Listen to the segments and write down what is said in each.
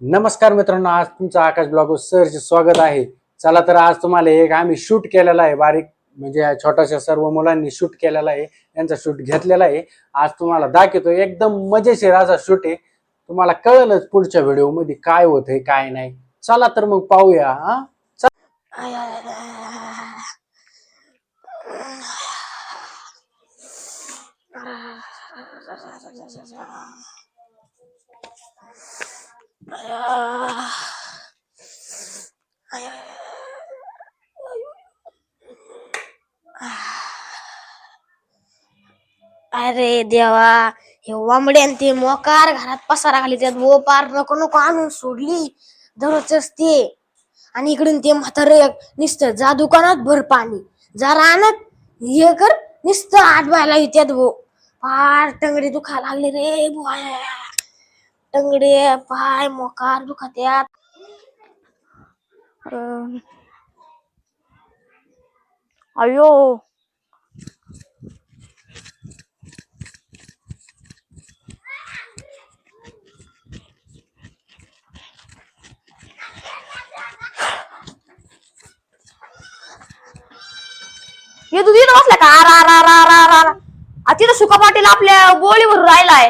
नमस्कार मित्रांनो, आज तुमचं आकाश ब्लॉग सरचे स्वागत आहे. चला तर आज तुम्हाला एक आम्ही शूट केलेला आहे, बारीक म्हणजे छोट्याशा सर्व मुलांनी शूट केलेला आहे, यांचा शूट घेतलेला आहे. आज तुम्हाला दाखवतो, एकदम मजेशीर असा शूट आहे. तुम्हाला कळलंच पुढच्या व्हिडिओ मध्ये काय होतंय काय नाही. चला तर मग पाहूया. हा अरे देवा, हे वामड्यान ते मोकार घरात पसारा घाली त्यात वो पार नको नको आणून सोडली दररोजच ते. आणि इकडून ते म्हातारे नुसतं जा दुकानात भर पाणी, जा रानात हे कर, नुसतं आठ बायला येत्यात वो. पार टंगडे दुखा लागले रे बुवा, टंगडे पाय मोकार दुखात्यात. अयो हे तू तिथं बसला का? तिथं सुका पाटील आपल्या गोळीवर राहिलाय.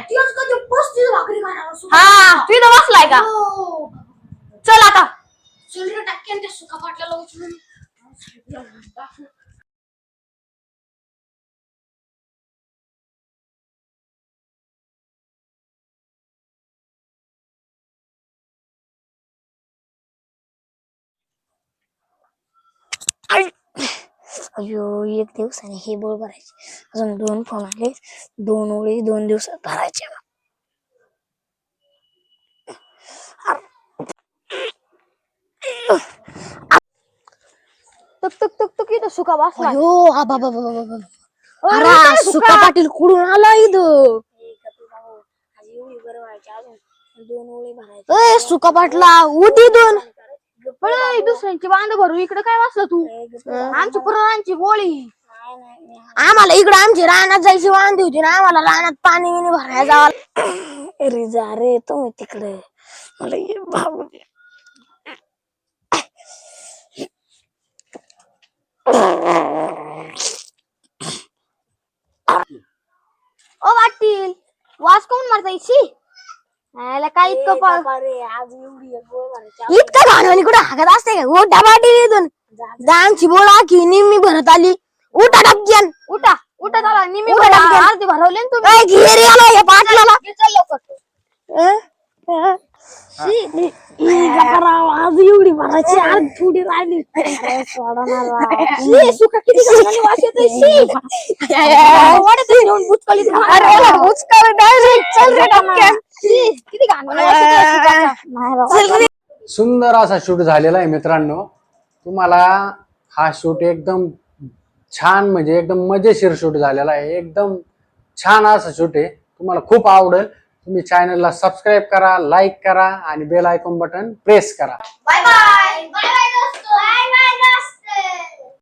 हा, तू इथं बसलाय का? चल आता सुका पाटलाला उचलून. अयो, एक दिवसाने हे बोल भरायचे. अजून 2 फोन आले, 2 ओळी 2 दिवसात भरायचे. तुक तुक तुक तुक इथं सुका बसला. अयो आबा बाबा बाबा, अरे सुका पाटील कुठून आला इथं? ए सुका पाटला उठी दोन. दुसऱ्यांची बांध भरू, इकडे काय वाचलं तू? आमची पुराणांची गोळी. आम्हाला इकडे आमची रानात जायची वांदी होती ना, आम्हाला रानात पाणी बिणी भरायला जावं. अरे जा रे तुम्ही तिकडे, मला ये भाऊ दे. ओ पाटील, वास कोण मारता इशी? काय इतकं इतकं घाणवाणी कुठं हागत असते का? उठा पाटील इथून, आमची बोळा की निम्मी भरत आली. उठा डबक्यान, उठा उठा, चला निम्मी अर्धी भरवले ना तुम्ही. घेरी आला हे पाटलाला, चल लवकर. आज एवढी भरायची, आज थोडी राहिली. सुका किती घाणवाणी वास येतोय. किती घाणवाणी वास येतोय. सुंदर असा शूट झालेला आहे मित्रांनो. तुम्हाला हा शूट एकदम छान म्हणजे एकदम मजेशीर शूट झालेला आहे. एकदम छान असं शूट आहे, तुम्हाला खूप आवडेल. तुम्ही चॅनलला सबस्क्राईब करा, लाईक करा आणि बेल आयकॉन बटन प्रेस करा. Bye bye.